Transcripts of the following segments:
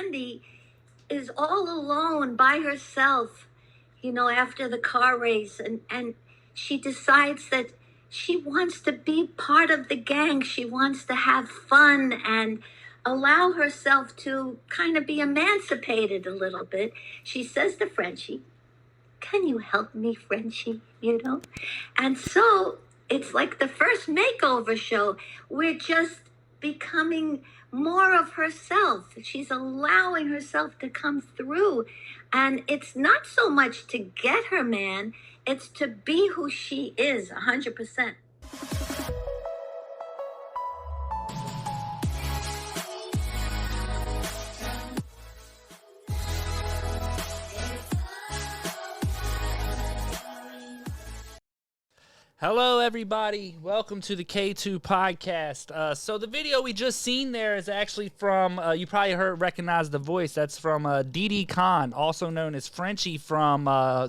Candy is all alone by herself, after the car race, and she decides that she wants to be part of the gang. She wants to have fun and allow herself to kind of be emancipated a little bit. She says to Frenchie, "Can you help me, Frenchie?" And so it's like the first makeover show. We're just becoming more of herself. She's allowing herself to come through. And it's not so much to get her man, it's to be who she is 100%. Hello, everybody. Welcome to the K2 podcast. So the video we just seen there is actually from, you probably recognize the voice. That's from Didi Khan, also known as Frenchie from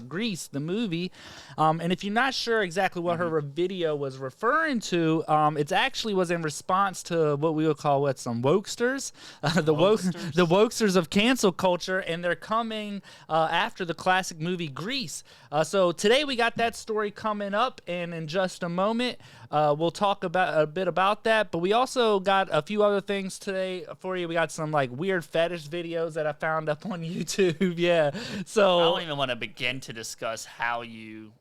Grease, the movie. And if you're not sure exactly what her video was referring to, it actually was in response to what we would call some woksters, the woksters of cancel culture, and they're coming after the classic movie Grease. So today we got that story coming up, and in just a moment we'll talk about a bit about that, but we also got a few other things today for you. We got some like weird fetish videos that I found up on YouTube. Yeah, so I don't even want to begin to discuss how you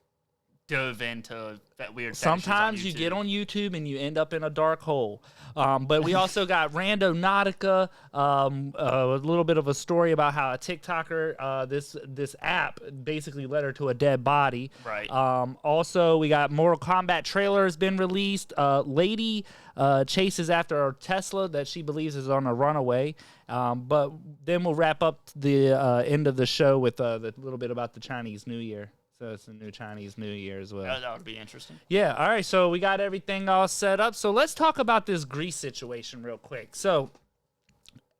dove into that weird fetishes sometimes on you YouTube. get on YouTube and you end up in a dark hole. But we also got Randonautica, a little bit of a story about how a Tik Toker, this app basically led her to a dead body. Right. Also, we got Mortal Kombat trailer has been released. Lady chases after a Tesla that she believes is on a runaway. But then we'll wrap up the end of the show with a little bit about the Chinese New Year. So it's a new Chinese New Year as well. That would be interesting. Yeah, all right, so we got everything all set up. So let's talk about this Grease situation real quick. So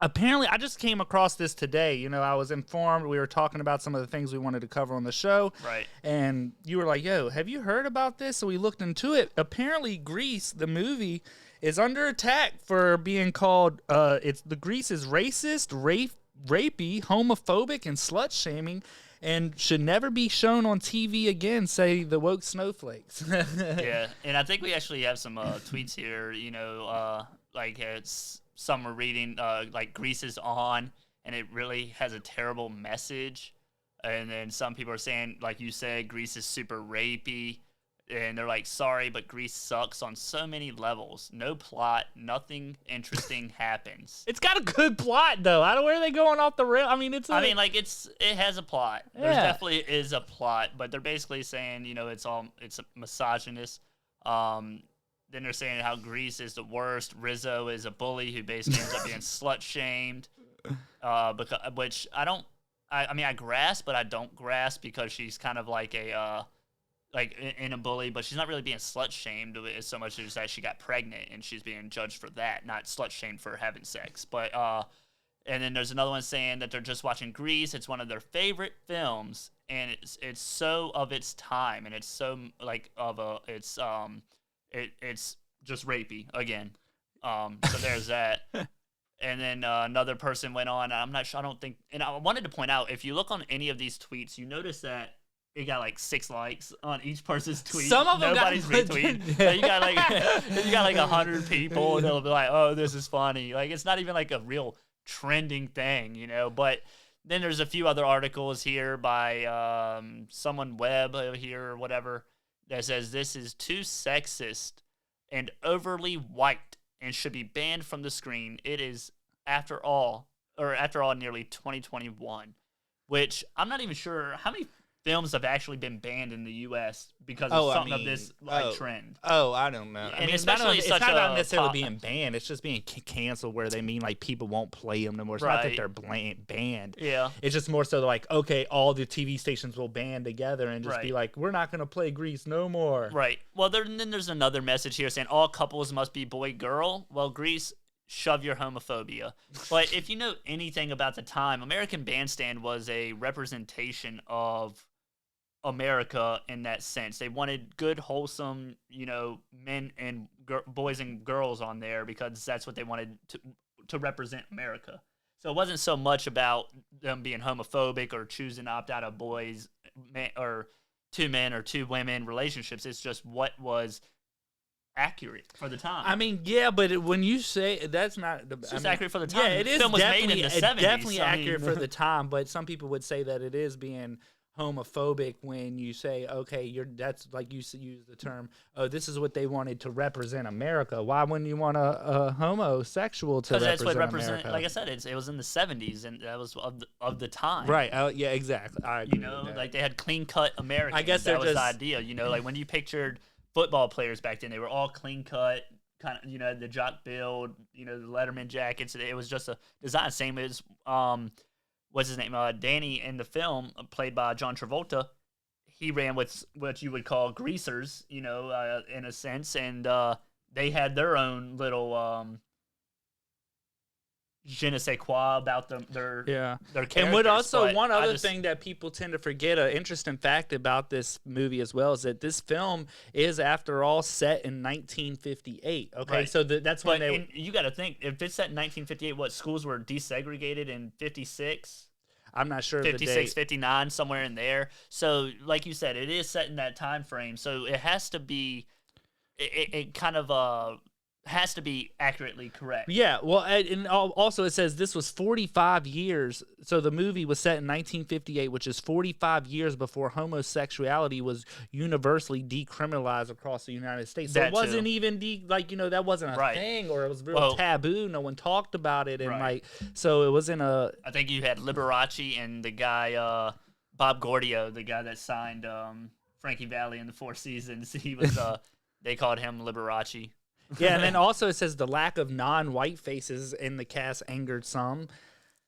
apparently, I just came across this today. I was informed. We were talking about some of the things we wanted to cover on the show. Right. And you were like, yo, have you heard about this? So we looked into it. Apparently, Grease, the movie, is under attack for being called, the Grease is racist, rapey, homophobic, and slut-shaming, and should never be shown on TV again, say the woke snowflakes. Yeah, and I think we actually have some tweets here, some are reading, like Grease is on, and it really has a terrible message. And then some people are saying, like you said, Grease is super rapey. And they're like, sorry, but Grease sucks on so many levels. No plot, nothing interesting happens. It's got a good plot, though. I don't know where they going off the rail. I mean, it has a plot. Yeah. There definitely is a plot, but they're basically saying, it's a misogynist. Then they're saying how Grease is the worst. Rizzo is a bully who basically ends up being slut shamed. Which I grasp, but I don't grasp because she's kind of like in a bully, but she's not really being slut shamed as so much as that she got pregnant and she's being judged for that, not slut shamed for having sex. But and then there's another one saying that they're just watching Grease. It's one of their favorite films, and it's so of its time, and it's so it's just rapey again. So there's that. And then another person went on. I'm not sure. I don't think. And I wanted to point out, if you look on any of these tweets, you notice that it got like 6 likes on each person's tweet. Some of them nobody's retweeting. So you got like 100 people, and they'll be like, "Oh, this is funny." Like, it's not even like a real trending thing, But then there's a few other articles here by someone Webb here or whatever that says this is too sexist and overly white and should be banned from the screen. It is after all nearly 2021, which I'm not even sure how many films have actually been banned in the U.S. because of something of this trend. Oh, I don't know. I mean, it's not about necessarily being banned. It's just being canceled, where they mean like people won't play them no more. It's not that they're banned. Yeah. It's just more so like, okay, all the TV stations will band together and just be like, we're not going to play Grease no more. Right. Well, then there's another message here saying all couples must be boy-girl. Well, Grease, shove your homophobia. But if you know anything about the time, American Bandstand was a representation of America in that sense. They wanted good, wholesome, men and boys and girls on there because that's what they wanted to represent America. So it wasn't so much about them being homophobic or choosing to opt out of boys or two men or two women relationships. It's just what was accurate for the time. I mean, yeah, but when you say that's not, it's just accurate for the time. Yeah, it the is film was made in the 70s. Definitely accurate for the time. But some people would say that it is being homophobic when you say, okay, that's like you use the term, oh, this is what they wanted to represent America. Why wouldn't you want a homosexual to represent that's what America? Like I said, it was in the 70s, and that was of the time. Right. Yeah, exactly. I agree You know, with that. like they had clean-cut Americans. I guess that they're was just the idea. You know, like when you pictured football players back then, they were all clean-cut, kind of, you know, the jock build, you know, the Letterman jackets. It was just a design. Same as what's his name? Danny in the film, played by John Travolta. He ran with what you would call greasers, you know, in a sense, and they had their own little je ne sais quoi about their characters. And what also, but one other thing that people tend to forget, an interesting fact about this movie as well, is that this film is, after all, set in 1958. Okay, right. so that's when you got to think, if it's set in 1958, what, schools were desegregated in 56? I'm not sure 56, 59, somewhere in there. So, like you said, it is set in that time frame. So it has to be, it kind of has to be accurately correct. Yeah, well, and also it says this was 45 years. So the movie was set in 1958, which is 45 years before homosexuality was universally decriminalized across the United States. So it wasn't even that wasn't a thing, or it was real taboo. No one talked about it, and so it wasn't a. I think you had Liberace and the guy Bob Gordio, the guy that signed Frankie Valli in the Four Seasons. He was they called him Liberace. Yeah, and then also it says the lack of non-white faces in the cast angered some,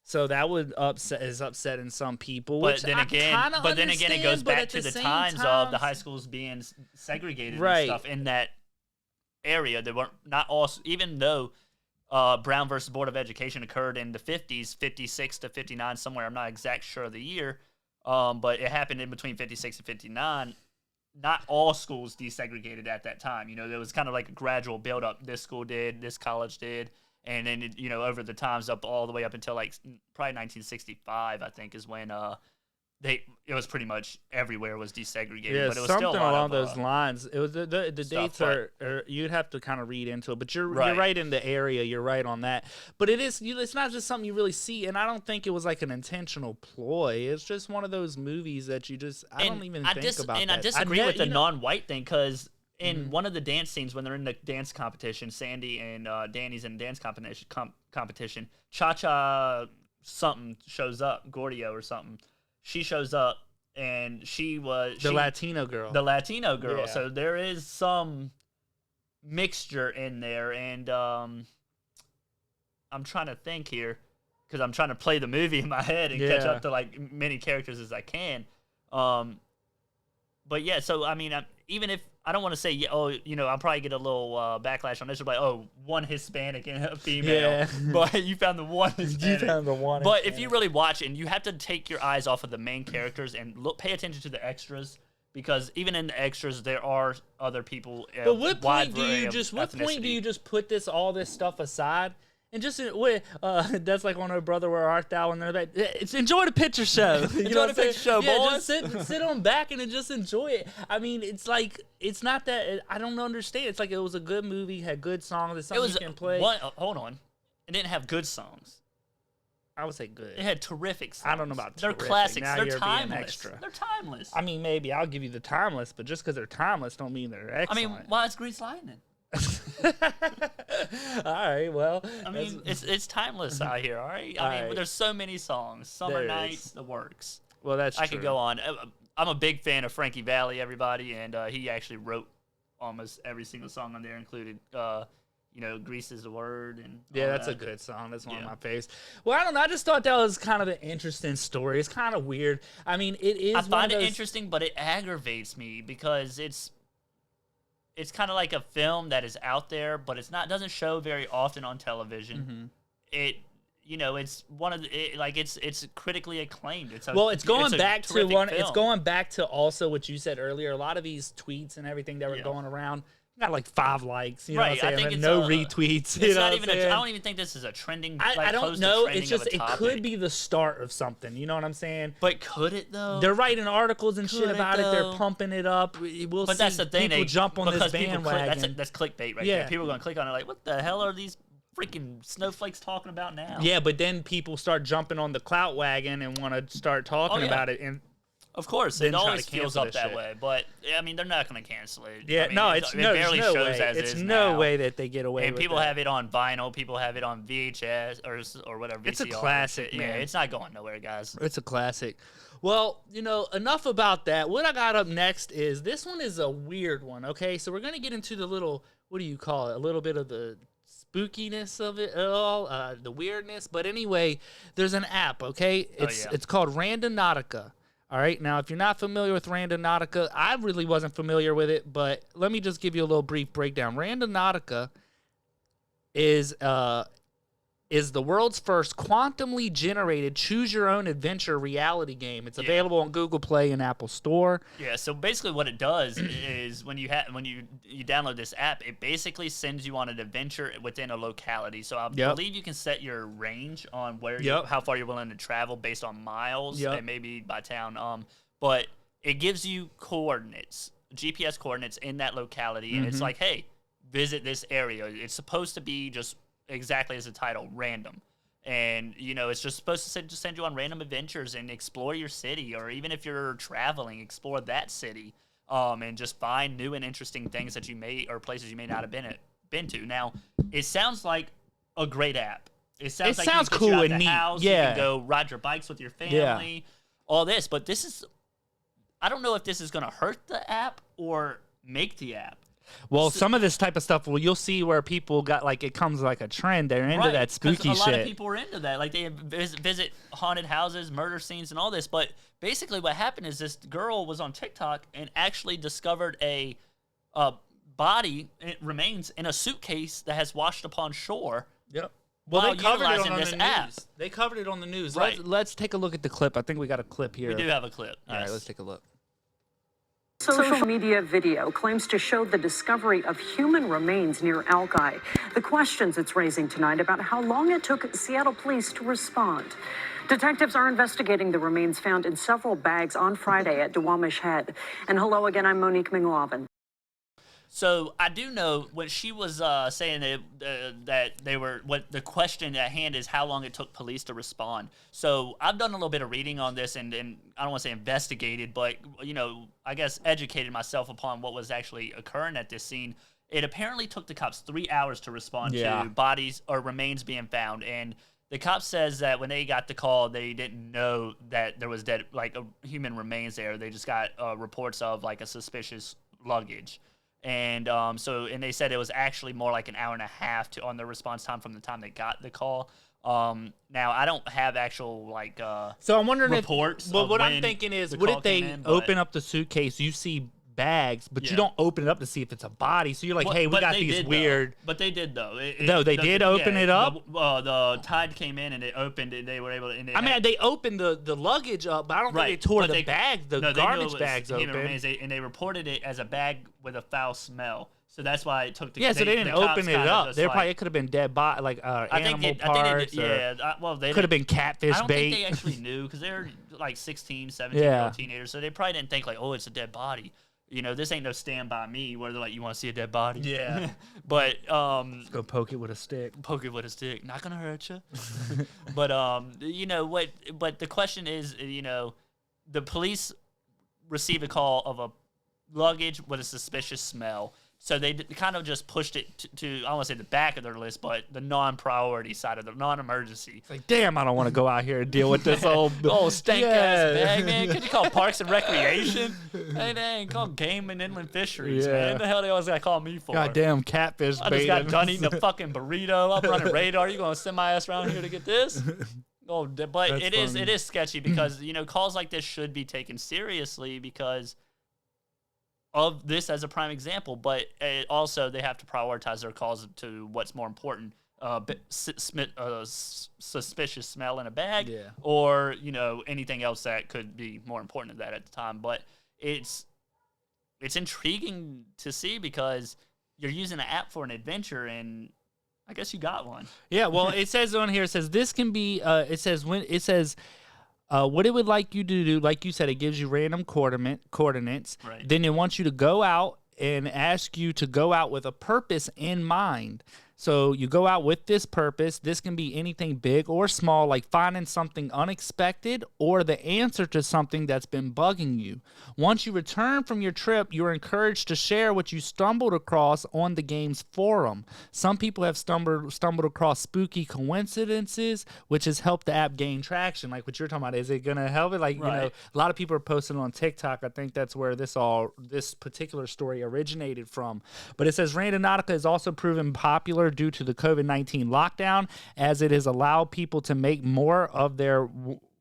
so that would upsetting some people. But then again, it goes back to the times of the high schools being segregated and stuff in that area. They weren't not all, even though Brown versus Board of Education occurred in the 50s, 56 to 59 somewhere. I'm not exact sure of the year, but it happened in between 56 and 59. Not all schools desegregated at that time. You know, there was kind of like a gradual build-up. This school did, this college did, and then, you know, over the times up all the way up until like probably 1965, I think, is when it was pretty much everywhere was desegregated. Yeah, but it was something still a lot along of, those lines. It was the dates are you'd have to kind of read into it, but you're right in the area. You're right on that. But it's not just something you really see, and I don't think it was like an intentional ploy. It's just one of those movies that you just don't even think about. And that. I disagree with the non-white thing, because in one of the dance scenes when they're in the dance competition, Sandy and Danny's in the dance competition, Cha-Cha something shows up, Gordio or something. She shows up, and she was the Latino girl. Yeah. So there is some mixture in there, and I'm trying to think here, because I'm trying to play the movie in my head and catch up to like many characters as I can. But yeah, so I mean, even if I don't want to say, I'll probably get a little backlash on this. Like, one Hispanic and a female. But you found the one Hispanic. You found the one But Hispanic. if you really watch it, and you have to take your eyes off of the main characters and pay attention to the extras, because even in the extras, there are other people. But what point do you just put all this stuff aside? And just that's like on her Brother Where Art Thou, and they're like, enjoy the picture show. Enjoy the picture show, boys. Just sit on back and just enjoy it. I mean, it's like, it's not that, I don't understand. It's like it was a good movie, had good songs, it's something you can play. Hold on. It didn't have good songs. I would say good. It had terrific songs. I don't know about terrific. They're classics. Now they're timeless. Extra. They're timeless. I mean, maybe I'll give you the timeless, but just because they're timeless don't mean they're excellent. I mean, why is Grease Lightning? All right, well, I mean, it's timeless out here. All right, I mean, there's so many songs. Summer Nights, the works. Well, that's true. I could go on. I'm a big fan of Frankie Valli, everybody, and he actually wrote almost every single song on there, included Grease is the Word, and that's a good song. That's one of my favorites. Well, I don't know. I just thought that was kind of an interesting story. It's kind of weird. I mean, it is. I find it interesting, but it aggravates me because it's kind of like a film that is out there, but doesn't show very often on television. Mm-hmm. It's one of it's critically acclaimed. It's going back to It's going back to also what you said earlier. A lot of these tweets and everything that were going around got like 5 likes, you know Right, what I'm I saying? think And it's no a- retweets. You It's know not what even. I'm saying? I don't even think this is a trending. I Like, don't close to know. trending It's just of a it topic. could be the start of something. You know what I'm saying? But could it though? They're writing articles and shit Could it, about it. They're though? pumping it up. We'll But see. that's the thing. People They jump on this because people bandwagon. that's clickbait right Yeah. there. People are gonna click on it like, what the hell are these freaking snowflakes talking about now? Yeah, but then people start jumping on the clout wagon and want to start talking yeah. about it. And Of course, Then it try to always feels cancel up this that shit. way. But I mean, they're not going to cancel it. yeah, I mean, no, it there's barely no shows way. as It's is no now. way that they get away And with people that. have it on vinyl. People have it on VHS or whatever. VCR. It's a classic, Yeah, man. it's not going nowhere, guys. It's a classic. Well, enough about that. What I got up next is this one is a weird one, okay? So we're going to get into the little, what do you call it? A little bit of the spookiness of it all, the weirdness. But anyway, there's an app, okay? It's called Randonautica. All right, now if you're not familiar with Randonautica, I really wasn't familiar with it, but let me just give you a little brief breakdown. Randonautica is the world's first quantumly generated choose-your-own-adventure reality game. It's available on Google Play and Apple Store. Yeah, so basically what it does is when you download this app, it basically sends you on an adventure within a locality. So I believe you can set your range on where how far you're willing to travel based on miles and maybe by town. But it gives you coordinates, GPS coordinates in that locality, and it's like, hey, visit this area. It's supposed to be just exactly as the title, random. And, it's just supposed to send you on random adventures and explore your city, or even if you're traveling, explore that city, and just find new and interesting things that you may, or places you may not have been to. Now, it sounds like a great app. It sounds cool you out and the neat. house, you can go ride your bikes with your family, all this. But this is, I don't know if this is going to hurt the app or make the app. Well, some of this type of stuff, you'll see where people got, like, it comes like a trend. They're into that spooky shit. A lot of people are into that. Like, they visit haunted houses, murder scenes, and all this. But basically what happened is this girl was on TikTok and actually discovered a body, remains in a suitcase that has washed upon shore. Yep. Well, they covered it on this the app. news. They covered it on the news. Right. Let's take a look at the clip. I think we got a clip here. We do have a clip. All right, let's take a look. Social media video claims to show the discovery of human remains near Alki. The questions it's raising tonight about how long it took Seattle police to respond. Detectives are investigating the remains found in several bags on Friday at Duwamish Head. And hello again, I'm Monique Minglavin. So I do know when she was saying that they were, what the question at hand is how long it took police to respond. So I've done a little bit of reading on this and I don't want to say investigated, but I guess educated myself upon what was actually occurring at this scene. It apparently took the cops 3 hours to respond to bodies or remains being found, and the cop says that when they got the call, they didn't know that there was human remains there. They just got reports of like a suspicious luggage. And and they said it was actually more like an hour and a half on the response time from the time they got the call. Now I don't have actual so I'm wondering reports. But what I'm thinking is, what if they open up the suitcase? You see bags, but you don't open it up to see if it's a body. So you're like, hey, we got these weird. But they did though. They did open it up. The tide came in and they opened it. They were able to. They opened the luggage up, but I don't think they tore the bag, garbage bags open. And they reported it as a bag with a foul smell. So that's why it took the. So they didn't open it up. It could have been dead body, like animal parts. They could have been catfish bait. I don't think they actually knew because they're like 16, 17-year-old teenagers, so they probably didn't think like, oh, it's a dead body. This ain't no Stand By Me where they're like, you want to see a dead body? Yeah. But let's go poke it with a stick. Poke it with a stick. Not gonna hurt you. But what? But the question is, the police received a call of a luggage with a suspicious smell. So they kind of just pushed it to I don't want to say the back of their list, but the non-priority side of the non-emergency. It's like, damn, I don't want to go out here and deal with this old stank ass bag, man. Could you call Parks and Recreation? Hey, dang, call Game and Inland Fisheries, man. What the hell they always got to call me for? Goddamn catfish bait. I just got done eating a fucking burrito. I'm running radar. You going to send my ass around here to get this? But it is sketchy because, calls like this should be taken seriously because of this as a prime example, but also they have to prioritize their calls to what's more important, suspicious smell in a bag, or anything else that could be more important than that at the time. But it's intriguing to see because you're using an app for an adventure, and I guess you got one. Yeah, well, it says on here, it says this can be, what it would like you to do, like you said, it gives you random coordinates. Right. Then it wants you to go out and ask you to go out with a purpose in mind. So you go out with this purpose. This can be anything big or small, like finding something unexpected or the answer to something that's been bugging you. Once you return from your trip, you're encouraged to share what you stumbled across on the game's forum. Some people have stumbled across spooky coincidences, which has helped the app gain traction. Like what you're talking about, is it going to help it? Like, you know, a lot of people are posting on TikTok. I think that's where this particular story originated from. But it says Randonautica has also proven popular due to the COVID-19 lockdown, as it has allowed people to make more of their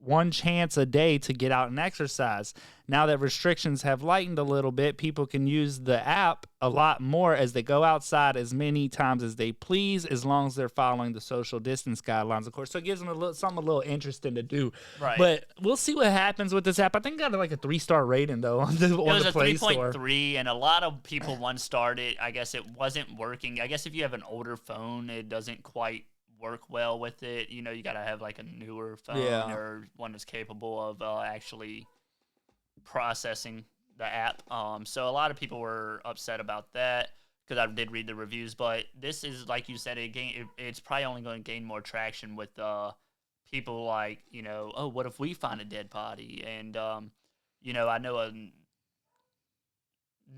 one chance a day to get out and exercise. Now that restrictions have lightened a little bit, people can use the app a lot more as they go outside as many times as they please, as long as they're following the social distance guidelines, of course. So it gives them something a little interesting to do. Right. But we'll see what happens with this app. I think it got like a 3-star rating, though, on the Play Store. It was a 3.3, and a lot of people once started. I guess it wasn't working. I guess if you have an older phone, it doesn't quite work well with it. You know, you got to have like a newer phone or one that's capable of actually processing the app. So a lot of people were upset about that because I did read the reviews. But this is, like you said, it's probably only going to gain more traction with people like, you know, oh, what if we find a dead body? And you know, I know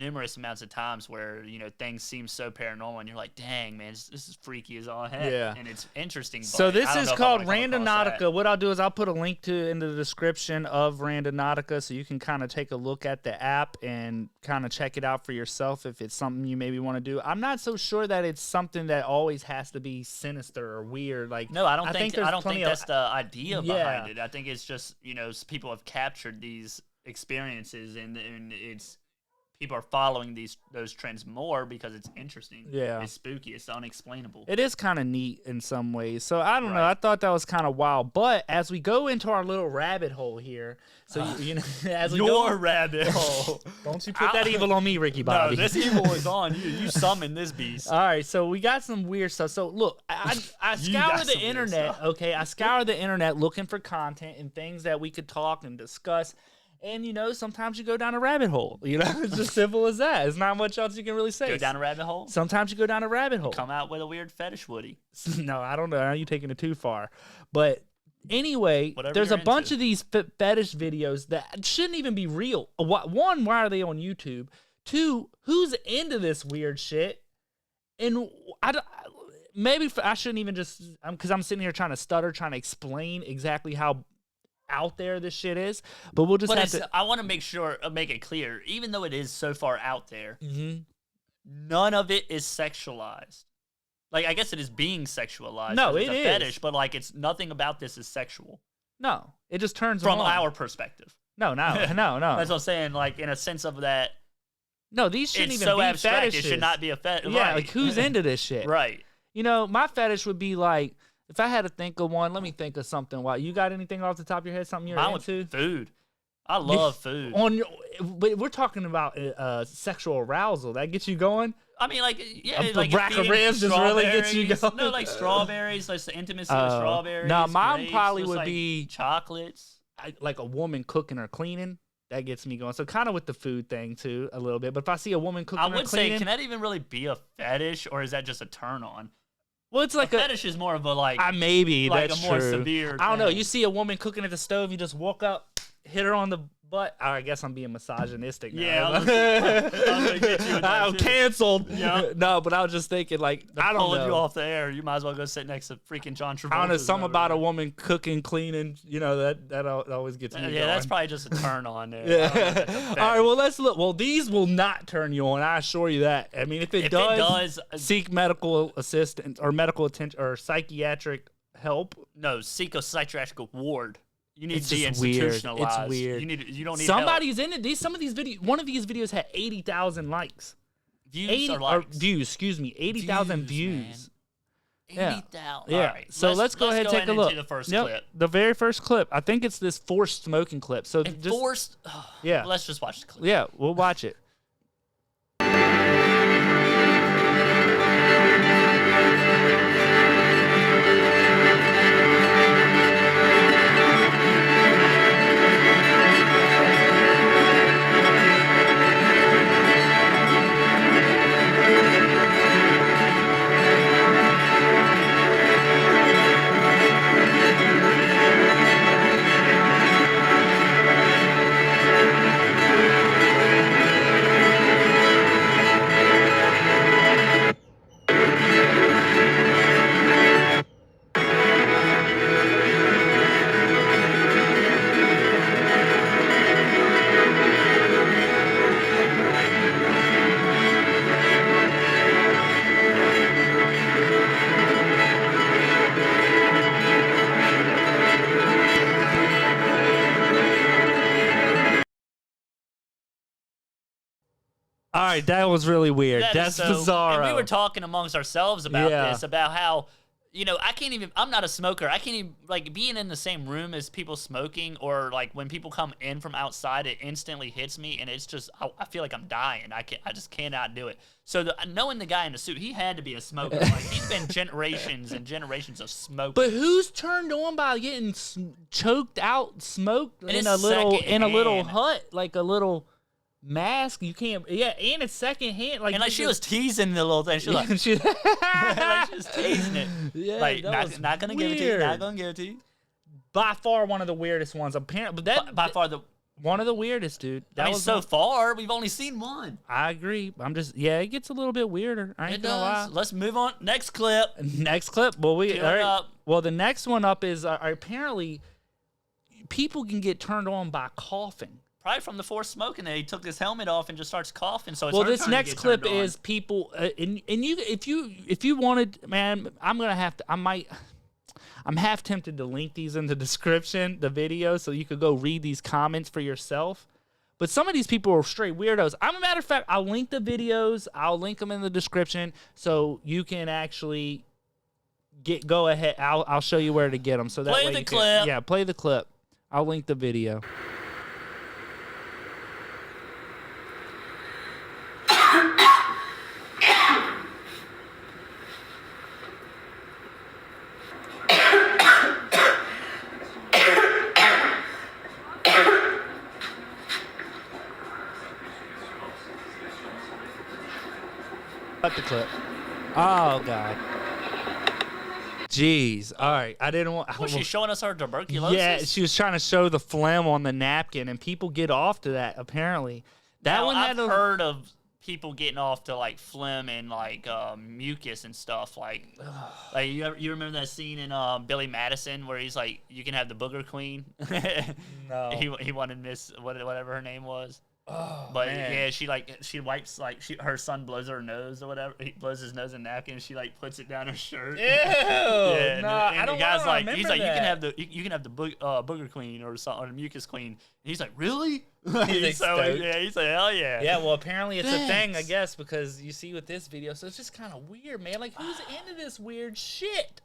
numerous amounts of times where, you know, things seem so paranormal and you're like, dang, man, this is freaky as all heck. Yeah. And it's interesting. So but this I don't is know if I called wanna come across that. Randonautica. What I'll do is I'll put a link to in the description of Randonautica so you can kind of take a look at the app and kind of check it out for yourself if it's something you maybe want to do. I'm not so sure that it's something that always has to be sinister or weird. Like, no, I don't think there's that's plenty the idea behind Yeah. it. I think it's just, you know, people have captured these experiences and it's people are following those trends more because it's interesting. Yeah. It's spooky. It's unexplainable. It is kind of neat in some ways. So I don't know. I thought that was kind of wild. But as we go into our little rabbit hole here, so you know, as we Your rabbit hole. don't you put that evil on me, Ricky Bobby. No, this evil is on you. You summon this beast. All right, so we got some weird stuff. So look, I scour the internet. Okay, I scour the internet looking for content and things that we could talk and discuss. And, you know, sometimes you go down a rabbit hole. You know, it's just simple as that. It's not much else you can really say. Go down a rabbit hole? Sometimes you go down a rabbit hole. Come out with a weird fetish, Woody. No, I don't know. Now you're taking it too far. But anyway, Whatever there's a you're bunch into. of these fetish videos that shouldn't even be real. One, why are they on YouTube? Two, who's into this weird shit? And maybe I shouldn't even just, because I'm sitting here trying to explain exactly how out there this shit is, but we'll just have to. I want to make it clear, even though it is so far out there, Mm-hmm. none of it is sexualized. Like, I guess it is being sexualized. No, 'cause it's it a is. fetish, but like, it's nothing about this is sexual No, it just turns from them on. our perspective. No. That's what I'm saying. Like, in a sense of that, No, these shouldn't it's even so be abstract. fetishes. It should not be a fetish. Yeah, right. like who's into this shit? Right. You know, my fetish would be like, if I had to think of one, let me think of something. Wow, you got anything off the top of your head? Something you're Mine into? was food. I love food. But we're talking about sexual arousal. That gets you going? I mean, like, yeah, A like rack of ribs just really gets you strawberries. going. No, like strawberries, like the intimacy of strawberries. no, mine grapes, probably just, would like, be- chocolates. Like a woman cooking or cleaning. That gets me going. So kind of with the food thing too, a little bit. But if I see a woman cooking I or would cleaning, say, can that even really be a fetish, or is that just a turn on? well, it's like a fetish is more of a like. maybe like that's a more true. severe I don't know. thing. You see a woman cooking at the stove, you just walk up, hit her on the butt. I guess I'm being misogynistic now. Yeah, I was gonna get you with that I'm too. canceled. Yeah. No, but I was just thinking, like, I don't Pulling know. you off the air. You might as well go sit next to freaking John Travolta. I don't know. Something about a woman cooking, cleaning. You know that always gets me going. Yeah, that's probably just a turn on there. Yeah. I don't know if that's a All right. fetish. Well, let's look. Well, these will not turn you on. I assure you that. I mean, if it does, seek medical assistance or medical attention or psychiatric help. No, seek a psychiatric ward. You need It's to be just weird. institutionalized. It's weird. You don't need Somebody's in it. Some of these videos. One of these videos had 80,000 likes. help. Views 80 or likes. views. Excuse me. 80,000 views. Man. Yeah. 80,000. Yeah. All right. So let's go ahead and take a look. Into the first Yep, clip. the very first clip. I think it's this forced smoking clip. So just Forced. yeah. Let's just watch the clip. Yeah, we'll watch it. All right, that was really weird. That's bizarre. And we were talking amongst ourselves about Yeah. this, about how, you know, I'm not a smoker. I can't even, like, being in the same room as people smoking, or, like, when people come in from outside, it instantly hits me, and it's just, I feel like I'm dying. I just cannot do it. So knowing the guy in the suit, he had to be a smoker. Like, he's been generations and generations of smoking. But who's turned on by getting choked out, smoked in a little secondhand. hut, like a little mask? You can't. Yeah, and it's secondhand. Like, And like she was teasing the little thing. She was like, she, like she was teasing it. Yeah, like that was not gonna give it to you. weird. Not gonna give it to you. by far one of the weirdest ones. Apparently, but By far the. one of the weirdest, dude. That I mean, was so one- far we've only seen one. I agree. I'm just it gets a little bit weirder. I ain't It gonna lie. does. Let's move on. Next clip. Next clip. Well, Cue it up. Well, the next one up is apparently people can get turned on by coughing. Probably from the forced smoking. He took his helmet off and just starts coughing. So it's Well, her this turn to next get clip turned on. is people, and you if you wanted, man, I'm gonna have to. I'm half tempted to link these in the description, the video, so you could go read these comments for yourself. But some of these people are straight weirdos. I'm a matter of fact, I'll link the videos. I'll link them in the description so you can actually go ahead. I'll show you where to get them. So that Play way the you can- clip. yeah, play the clip. I'll link the video. Cut the clip. Oh God. Jeez. All right. I didn't want. Was she showing us her tuberculosis? Yeah, she was trying to show the phlegm on the napkin, and people get off to that. Apparently, that Now, one I've had a. heard of people getting off to like phlegm and like mucus and stuff. Like you remember that scene in Billy Madison where he's like, you can have the booger queen. No. He wanted Miss whatever her name was. Oh, But man. yeah, she wipes her son blows her nose or whatever. He blows his nose in a napkin. And she like puts it down her shirt. Ew. Yeah, no, and I don't the guy's wanna like, remember he's like, that. you can have the booger queen or something, or the mucus queen. And he's like, really? He's like so stoked. yeah, he's like, hell yeah. Yeah, well, apparently it's a thing, I Thanks. guess, because you see with this video, so it's just kind of weird, man. Like, who's into this weird shit?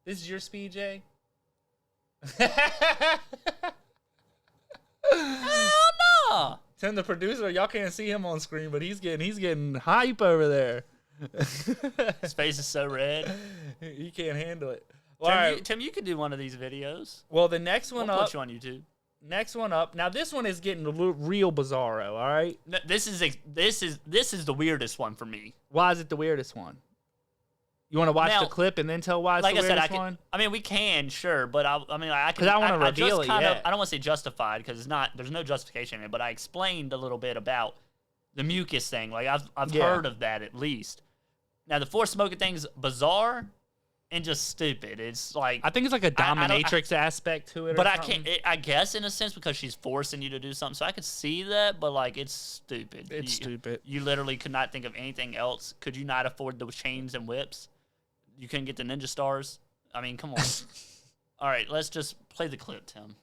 This is your speed, Jay? Hell no. Tim, the producer, y'all can't see him on screen, but he's getting hype over there. His face is so red. He can't handle it. Well, all right. Tim, you could do one of these videos. Well, the next We'll one up. put you on YouTube. Next one up. Now this one is getting a little real bizarro. All right. No, this is the weirdest one for me. Why is it the weirdest one? You want to watch Now, the clip and then tell why it's Like the I said, weirdest one? I mean, we can, sure, but I mean, I can. 'Cause I wanna I just reveal it, kind of, yeah. I don't want to say justified because it's not. There's no justification in it, but I explained a little bit about the mucus thing. Like I've Yeah. heard of that at least. Now the forced smoking thing's bizarre and just stupid. It's like, I think it's like a I don't- dominatrix aspect to it. but or I something. can't. I guess in a sense because she's forcing you to do something, so I could see that. But like, it's stupid. It's stupid. You literally could not think of anything else. Could you not afford the chains and whips? You couldn't get the ninja stars. I mean, come on. All right, let's just play the clip, Tim.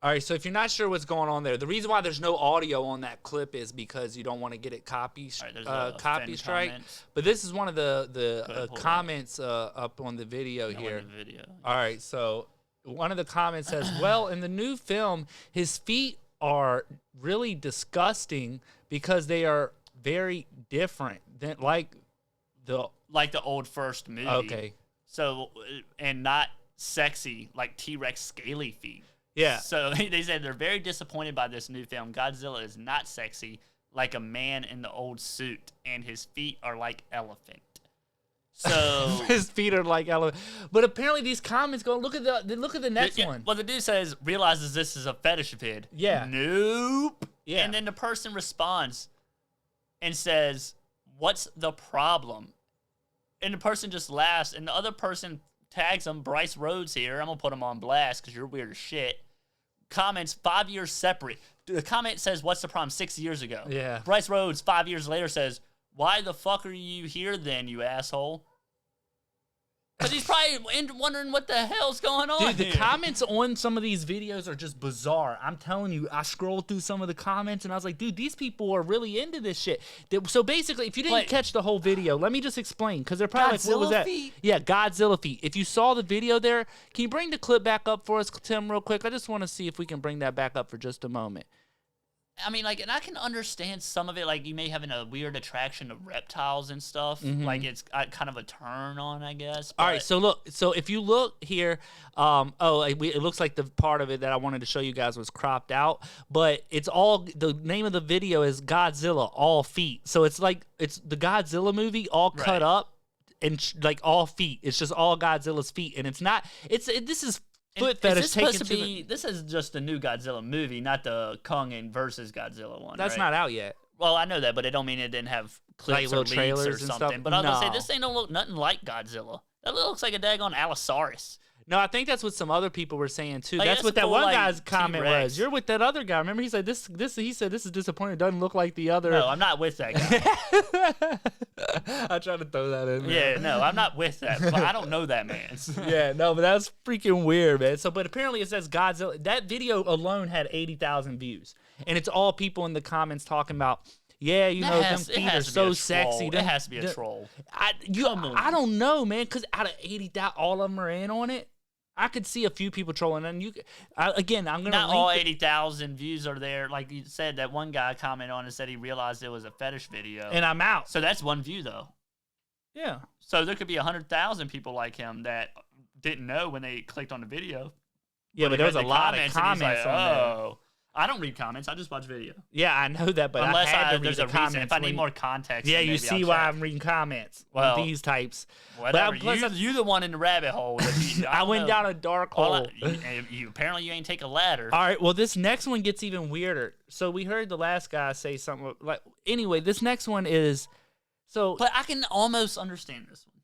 All right, so if you're not sure what's going on there, the reason why there's no audio on that clip is because you don't want to get it copy All right, there's a copy offend strike. comments. But this is one of the ahead, pull it up. comments up on the video No, here. in the video. All right, so one of the comments says, "Well, in the new film, his feet are really disgusting because they are very different than like the Like the old first movie. okay, So, and not sexy like T-Rex scaly feet. yeah, So they said they're very disappointed by this new film. Godzilla is not sexy like a man in the old suit, and his feet are like elephant. So his feet are like elephant." But apparently, these comments go look at the next yeah, one. well, the dude says realizes this is a fetish vid. Yeah. Nope. Yeah. And then the person responds and says, "What's the problem?" And the person just laughs, and the other person tags him. Bryce Rhodes here. I'm gonna put him on blast because you're weird as shit. Comments 5 years separate. The comment says, "What's the problem?" 6 years ago. Yeah. Bryce Rhodes 5 years later says, "Why the fuck are you here then, you asshole?" Because he's probably wondering what the hell's going on. Dude, the here. comments on some of these videos are just bizarre. I'm telling you, I scrolled through some of the comments and I was like, dude, these people are really into this shit. So basically, if you didn't catch the whole video, let me just explain. Because they're probably like, what was that? Feet? Yeah, Godzilla feet. If you saw the video there, can you bring the clip back up for us, Tim, real quick? I just want to see if we can bring that back up for just a moment. I mean, like, and I can understand some of it. Like, you may have a weird attraction to reptiles and stuff. Like, it's kind of a turn on, I guess. But... All right, so look. So if you look here, it looks like the part of it that I wanted to show you guys was cropped out. But it's all, the name of the video is Godzilla, all feet. So it's like, it's the Godzilla movie all cut up and like all feet. It's just all Godzilla's feet. And it's not, this is foot fetish is this taken supposed to be? This is just the new Godzilla movie, not the Kong and versus Godzilla one. That's right? not out yet. Well, I know that, but it don't mean it didn't have clips Like or little leaks trailers or and something. stuff? But I was gonna say No. this ain't don't look nothing like Godzilla. That looks like a daggone Allosaurus. No, I think that's what some other people were saying too. Like, that's that's what a that full, one like, guy's comment T-Rex. was. You're with that other guy. Remember, he said this. He said this is disappointing. It doesn't look like the other. No, I'm not with that guy. I tried to throw that in there. Yeah, no, I'm not with that. But I don't know that man. Yeah, no, but that's freaking weird, man. So, but apparently it says Godzilla. That video alone had 80,000 views, and it's all people in the comments talking about. Yeah, you know, them feet are so sexy. It has to be a troll. I don't know, man, because out of 80,000, all of them are in on it. I could see a few people trolling, and I'm gonna Not link all 80,000 views are there. Like you said, that one guy commented on it, said he realized it was a fetish video. and I'm out. So that's one view though. Yeah. So there could be 100,000 people like him that didn't know when they clicked on the video. Yeah, but there was a lot of comments on there. Oh, I don't read comments. I just watch video. Yeah, I know that, but Unless I had to read there's the a reason. comments. If I need more context, Yeah, then you maybe see I'll why check. I'm reading comments Well, on these types. Whatever. But You the one in the rabbit hole. I went down a dark hole. Apparently you ain't take a ladder. All right, well, this next one gets even weirder. So we heard the last guy say something like, anyway, this next one is, so. But I can almost understand this one.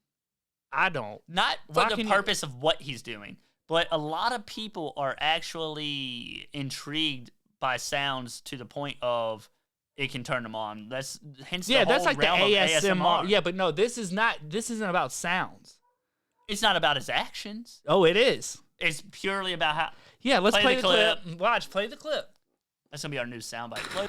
I don't. Not Why for the can purpose of what he's doing, but a lot of people are actually intrigued by sounds to the point of it can turn them on. That's hence the That's whole like the realm of ASMR. Yeah, but no, this isn't about sounds. It's not about his actions. Oh, it is. It's purely about how. Yeah, let's play the clip. clip. Watch, play the clip. That's gonna be our new soundbite. Play.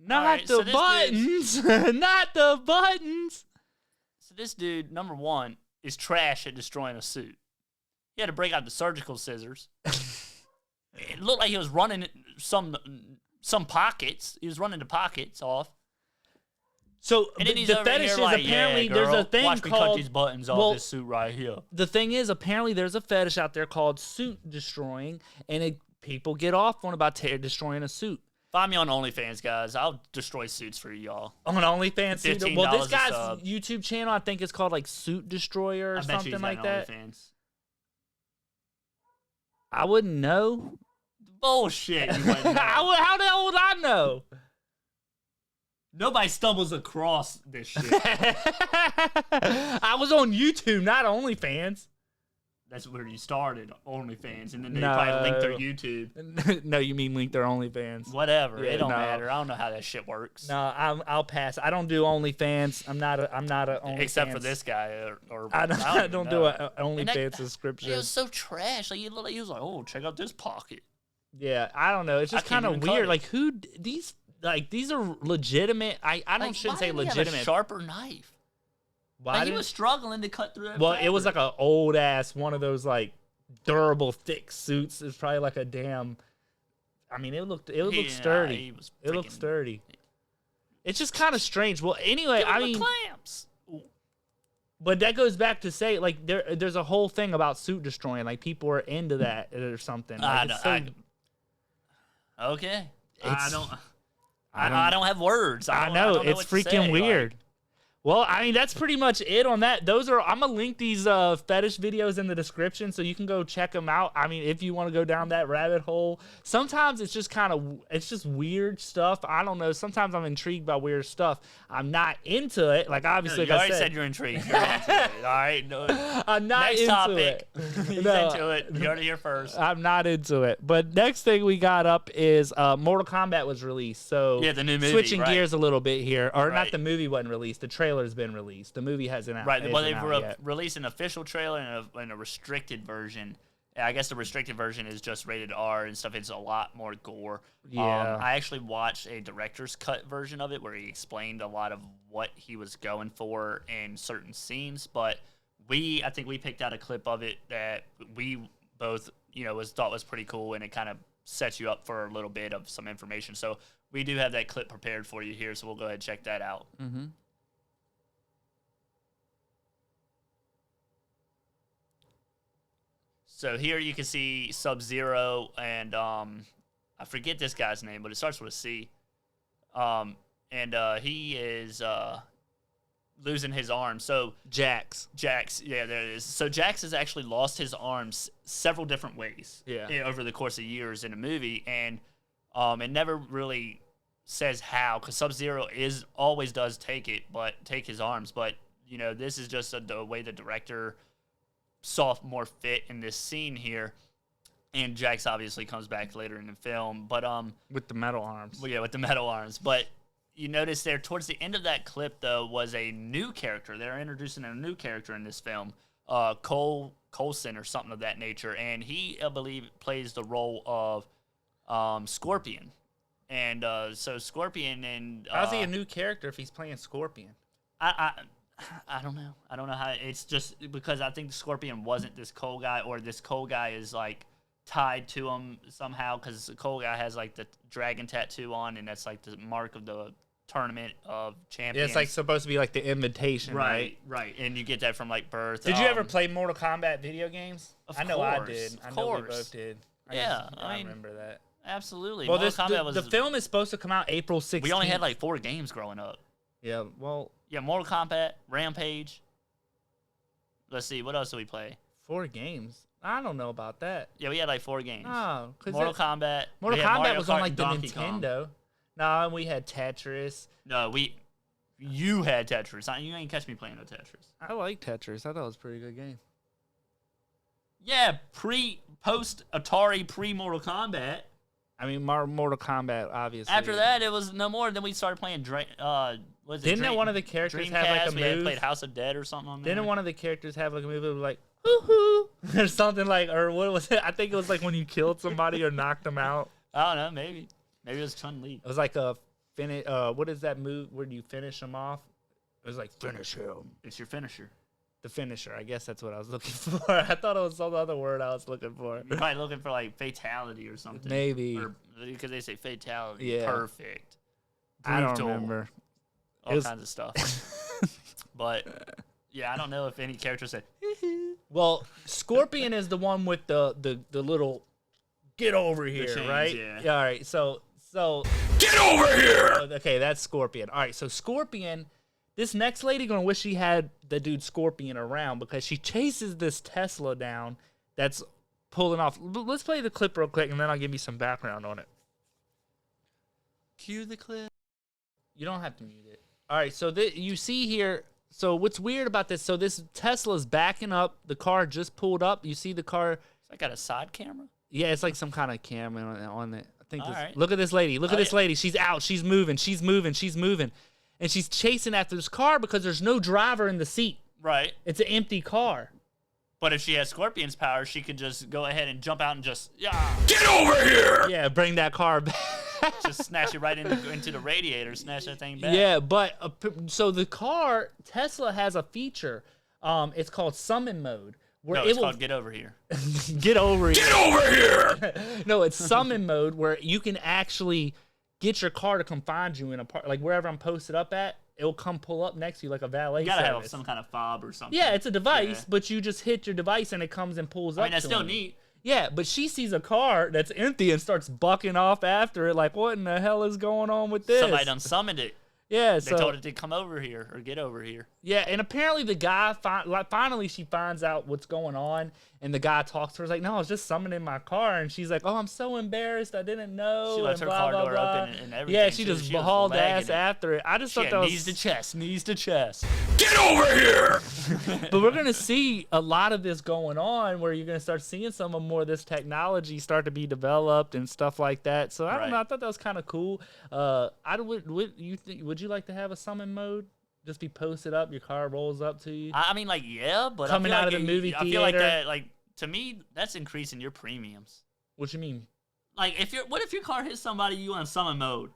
Not right, the so this buttons. Not the buttons. So this dude, number one, is trash at destroying a suit. He had to break out the surgical scissors. It looked like he was running some pockets. He was running the pockets off. So And then he's the over fetish here is like, apparently yeah, there's girl, a thing watch me cut called these buttons off this suit right here. The thing is, apparently there's a fetish out there called suit destroying, and people get off on about destroying a suit. Find me on OnlyFans, guys. I'll destroy suits for y'all. On OnlyFans, $15 well, this a guy's sub. YouTube channel, I think, is called like Suit Destroyer or I bet you something he's like on that. OnlyFans. I wouldn't know. Bullshit. You wouldn't know. How the hell would I know? Nobody stumbles across this shit. I was on YouTube, not OnlyFans. That's where you started, OnlyFans, and then they probably linked their YouTube. No, you mean link their OnlyFans. Whatever, Yeah, it don't no. matter. I don't know how that shit works. No, I'll pass. I don't do OnlyFans. I'm not a OnlyFans. Except for this guy, or I don't do an And that- OnlyFans subscription. It was so trash. Like he was like, "Oh, check out this pocket." Yeah, I don't know. It's just I can't kind of even cut weird. it. Like these are legitimate. I shouldn't say Why did he have a legitimate. sharper knife. Why Like, he didn't- was struggling to cut through that. Well, it was like fabric. an old ass one of those like durable thick suits. It's probably like a damn. I mean, it looked sturdy. he was It looked freaking- sturdy. It's just kind of strange. Well, anyway, Give him I the mean, clamps. but that goes back to say like there's a whole thing about suit destroying. Like people are into that or something. Like, Okay. I It's- don't. I I don't have words. I don't know what it's to say, freaking like- weird. Well, I mean that's pretty much it on that. I'm gonna link these fetish videos in the description so you can go check them out. I mean, if you want to go down that rabbit hole, sometimes it's just weird stuff. I don't know. Sometimes I'm intrigued by weird stuff. I'm not into it. Like obviously, You like I already said, said you're intrigued. You're into it. All right. No. I'm not Next into topic. it. He's No. into it. You heard it here first. I'm not into it. But next thing we got up is Mortal Kombat was released. So Yeah, the new movie, switching right. gears a little bit here, or not Right. the movie wasn't released. The trailer's been released. The movie hasn't out. Right. Well, isn't they've out yet. released an official trailer and a restricted version. I guess the restricted version is just rated R and stuff. It's a lot more gore. Yeah. I actually watched a director's cut version of it where he explained a lot of what he was going for in certain scenes. But I think we picked out a clip of it that we both, thought was pretty cool, and it kind of sets you up for a little bit of some information. So we do have that clip prepared for you here, so we'll go ahead and check that out. Mm-hmm. So here you can see Sub-Zero and I forget this guy's name, but it starts with a C. He is losing his arm. So Jax. yeah, there it is. So Jax has actually lost his arms several different ways over the course of years in a movie, and it never really says how, because Sub-Zero always does take his arms, but this is just the way the director saw more fit in this scene here, and Jax obviously comes back later in the film, but With the metal arms. well, yeah, with the metal arms. But you notice there towards the end of that clip though was a new character. They're introducing a new character in this film, Coulson or something of that nature, and he, I believe, plays the role of Scorpion. And so Scorpion and How's he a new character if he's playing Scorpion? I don't know. I don't know how. It's just because I think Scorpion wasn't this Cole guy, or this Cole guy is like tied to him somehow, because the Cole guy has like the dragon tattoo on, and that's like the mark of the tournament of Yeah, champions. it's like supposed to be like the invitation, right? Right. And you get that from like birth. Did you ever play Mortal Kombat video games? Of I know I course, did. of I know we course. both did. Yeah, I I mean, remember that. Absolutely. Well, Mortal Kombat was. the film is supposed to come out April 16th. We only had like 4 games growing up. Yeah, well, Yeah, Mortal Kombat, Rampage. Let's see, what else do we play? 4 games. I don't know about that. Yeah, we had like 4 games. Oh, because Mortal Kombat. Mortal we had Kombat Mario was on Kart like and the Donkey Kong. Nintendo. No, we had Tetris. No, you had Tetris. You ain't catch me playing no Tetris. I like Tetris. I thought it was a pretty good game. Yeah, post Atari, pre Mortal Kombat. I mean, Mortal Kombat, obviously. After that, it was no more. Then we started playing. Was it Didn't one of the characters have like a Dreamcast? We had move? played House of Dead or something on there. Didn't one of the characters have like a move that was like hoo hoo or something like, or what was it? I think it was like when you killed somebody or knocked them out. I don't know. Maybe it was Chun-Li. It was like a finish. What is that move where you finish them off? It was like finish him. It's your finisher. The finisher. I guess that's what I was looking for. I thought it was some other word I was looking for. You're probably looking for like fatality or something. Maybe. Or because they say fatality. Yeah. Perfect. I don't Brutal. remember. All kinds of stuff. But yeah, I don't know if any character said. Well, Scorpion is the one with the little get over here, chains, right? yeah. All right. So Get over here! okay, that's Scorpion. All right. So Scorpion, this next lady gonna wish she had the dude Scorpion around because she chases this Tesla down that's pulling off. Let's play the clip real quick and then I'll give you some background on it. Cue the clip. You don't have to mute it. All right, so you see here. So what's weird about this? So this Tesla's backing up. The car just pulled up. You see the car. I got a side camera. Yeah, it's like some kind of camera on it. I think. Right. Look at this lady. Look at this lady. She's out. She's moving. She's moving. She's moving, and she's chasing after this car because there's no driver in the seat. Right. It's an empty car. But if she had Scorpion's power, she could just go ahead and jump out and just Get over here! Yeah, bring that car back. just snatch it right into the radiator, snatch that thing back. Yeah, but so the car Tesla has a feature. It's called summon mode. Where No, it's called Get Over Here. Get over here. Get over here! No, it's summon mode where you can actually get your car to come find you in a part, like wherever I'm posted up at. It'll come pull up next to you like a valet You gotta service. have some kind of fob or something. Yeah, it's a device, Yeah. but you just hit your device and it comes and pulls up. I mean, that's to still him. neat. Yeah, but she sees a car that's empty and starts bucking off after it, like, what in the hell is going on with this? Somebody done summoned it. Yeah, They so told it to come over here or get over here. yeah, and apparently the guy finally she finds out what's going on, and the guy talks to her like, "No, I was just summoning my car," and she's like, "Oh, I'm so embarrassed, I didn't know." She left and her blah, car blah, door blah. open and everything. Yeah, she too. just was hauled legging ass it. after it. I just She thought had that was knees to chest. Get over here! But we're gonna see a lot of this going on, where you're gonna start seeing some of more of this technology start to be developed and stuff like that. So I don't Right. know. I thought that was kind of cool. Would you like to have a summon mode? Just be posted up, your car rolls up to you. I mean, like, yeah, but Coming I feel out like of the movie I feel like theater. that, like, to me, that's increasing your premiums. What you mean? Like, what if your car hits somebody, you on summon mode?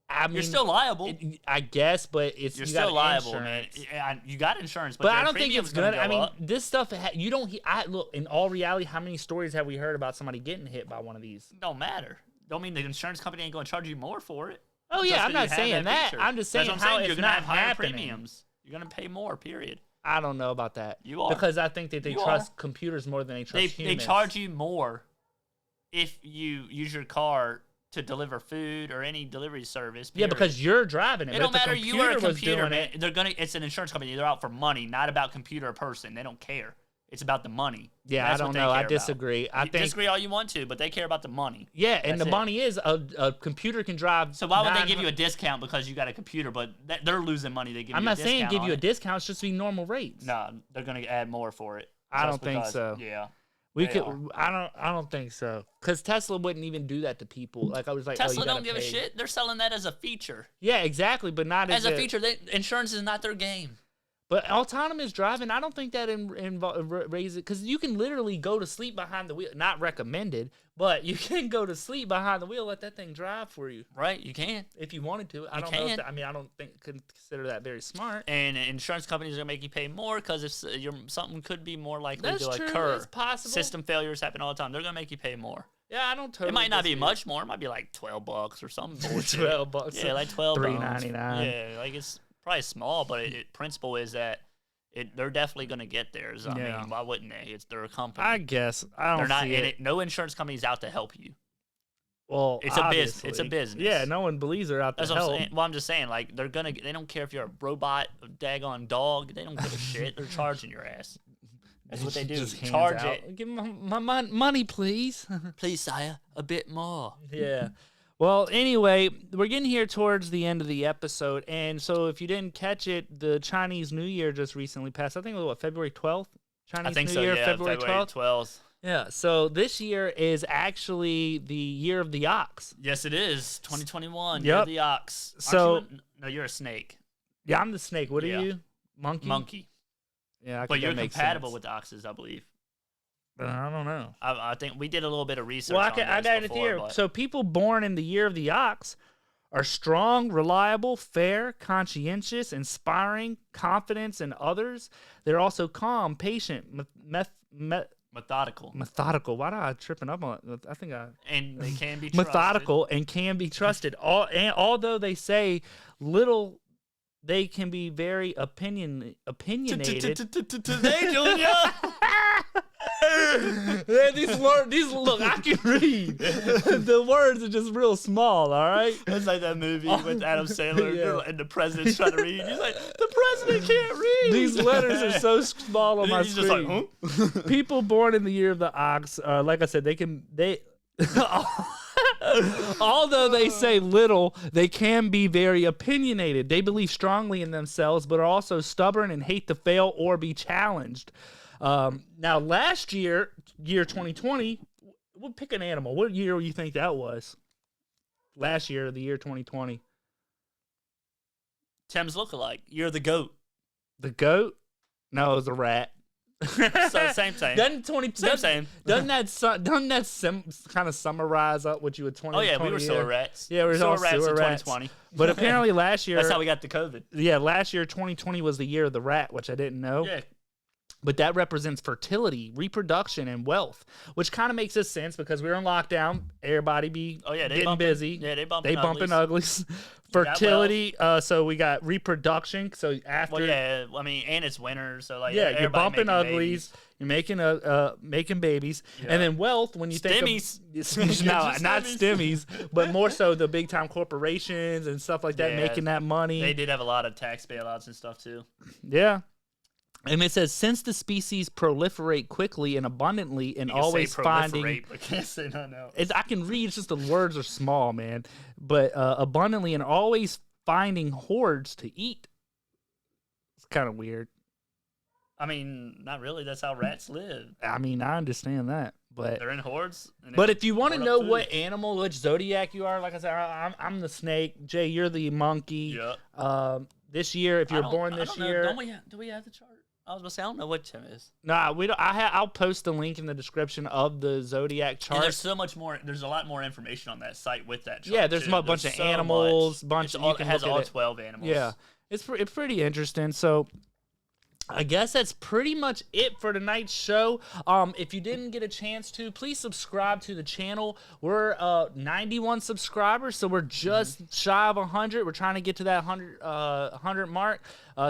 I mean, You're still liable. I guess, but it's You're you still got liable, insurance. man. Yeah, you got insurance, But I your don't think premium's it's gonna good. I go mean, up. this stuff you don't. Look, in all reality, how many stories have we heard about somebody getting hit by one of these? Don't matter. Don't mean the insurance company ain't gonna charge you more for it. Oh Just yeah, I'm 'cause not you have saying that. feature. I'm just saying That's what how I'm it's you're gonna not have higher happening. premiums. You're gonna pay more. Period. I don't know about that. You are. Because I think that they You trust computers more than they trust They humans. charge you more if you use your car to deliver food or any delivery service. Yeah, period. because you're driving it. It but don't if the matter. You are a was computer, doing man. it- It's an insurance company. They're out for money, not about computer or person. They don't care. It's about the money. Yeah, That's I what don't they know. I care about. disagree. I think disagree all you want to, but they care about the money. yeah, and That's the it. money is a computer can drive. So why would they give you a discount because you got a computer? But they're losing money. They give I'm you. not a saying discount give on you a it. discount. It's just be normal rates. No, they're gonna add more for it. I Just don't think because- so. Yeah. We They could. are. I don't think so. Because Tesla wouldn't even do that to people. Like I was like, Tesla oh, you don't gotta give a pay. shit. They're selling that as a feature. Yeah, exactly, but not As a feature, insurance is not their game. But autonomous driving, I don't think that raises it because you can literally go to sleep behind the wheel. Not recommended, but you can go to sleep behind the wheel. Let that thing drive for you Right? You can. if you wanted to. I You don't know. If can. that, I mean, I don't think consider that very smart. And insurance companies are gonna make you pay more because if something could be more likely That's to true. occur. That's possible. System failures happen all the time. They're gonna make you pay more. Yeah, I don't totally. It might not be disagree. much more. It might be like $12 or something bullshit. $12. Yeah, like $12. $3.99. Yeah, like it's probably small, but principle is that they're definitely gonna get theirs. I Yeah. mean, why wouldn't they? It's their company. I guess I don't They're not see in it. it. No insurance company's out to help you. Well, It's a business. obviously. It's a business. Yeah, no one believes they're out to That's what I'm help. saying. Well, I'm just saying, like they don't care if you're a robot, a daggone dog. They don't give a shit. They're charging your ass. That's what they do. Just hands Charge out. it. Give me my money, please. Please, sire, a bit more. Yeah. Well, anyway, we're getting here towards the end of the episode, and so if you didn't catch it, the Chinese New Year just recently passed. I think it was February 12th. Chinese I think New so. Year, Yeah, February 12th. 12th. Yeah. So this year is actually the year of the ox. Yes, it is. 2021. Yep. You're the ox. So- no, you're a snake. Yeah, I'm the snake. What Yeah. are you? Monkey. Monkey. Yeah, I But think you're that makes compatible sense. with oxes, I believe. I don't know. I think we did a little bit of research. Well, on I this got it before, here. but- So people born in the year of the ox are strong, reliable, fair, conscientious, inspiring, confidence in others. They're also calm, patient, methodical. methodical. Why am I tripping up on it? I think I And they can be trusted. methodical and can be trusted. Although they say little, they can be very opinionated. Hey, Junior. Yeah, these look, I can read. The words are just real small. All right. It's like that movie with Adam Sandler Yeah. and the president's trying to read. He's like, the president can't read. These letters are so small on my He's screen. just like, huh? People born in the year of the ox, like I said, they Although they say little, they can be very opinionated. They believe strongly in themselves, but are also stubborn and hate to fail or be challenged. Now, last year 2020, we'll pick an animal. What year do you think that was? Last year, the year 2020. Tim's lookalike. You're the goat. The goat? No, it was a rat. So same thing. Doesn't that kind of summarize up what you would 2020? Oh yeah, we were sewer rats. Yeah, we were all rats in sewer rats. 2020. But apparently last year, that's how we got the COVID. Yeah, last year 2020 was the year of the rat, which I didn't know. Yeah. But that represents fertility, reproduction, and wealth, which kind of makes us sense because we were in lockdown. Everybody getting busy. Yeah, they bumping uglies. Fertility. So we got reproduction. So after. Well, yeah. I mean, and it's winter, so like. Yeah, you're bumping uglies. Babies. You're making babies, and then wealth. When you think Stimmies. No, not stimmies, but more so the big time corporations and stuff like that making that money. They did have a lot of tax bailouts and stuff too. Yeah. And it says, since the species proliferate quickly and abundantly and always finding... I can't say no. I can read, it's just the words are small, man. But abundantly and always finding hordes to eat. It's kind of weird. I mean, not really. That's how rats live. I mean, I understand that. But they're in hordes. But if you want to know what animal, which zodiac you are, like I said, I'm the snake. Jay, you're the monkey. Yeah. This year, if you're born this year... Do we have the chart? I was going to say, I don't know what Tim is. Nah, we don't. I'll post the link in the description of the zodiac chart. And there's so much more. There's a lot more information on that site with that chart. Yeah, there's a bunch of animals. It has all 12 animals. Yeah, it's pretty interesting. So I guess that's pretty much it for tonight's show. If you didn't get a chance to, please subscribe to the channel. We're 91 subscribers, so we're just shy of 100. We're trying to get to that 100 mark.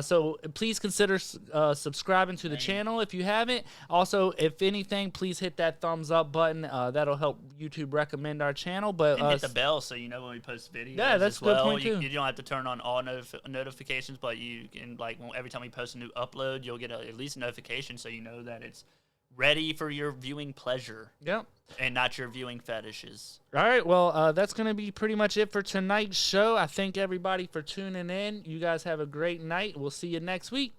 So please consider subscribing to the channel if you haven't. Also, if anything, please hit that thumbs up button. That'll help YouTube recommend our channel. But and hit the bell so you know when we post videos. Yeah, that's a good point too. You don't have to turn on all notifications, but you can every time we post a new upload, you'll get at least a notification so you know that it's ready for your viewing pleasure. Yep. And not your viewing fetishes. All right, well, that's going to be pretty much it for tonight's show. I thank everybody for tuning in. You guys have a great night. We'll see you next week.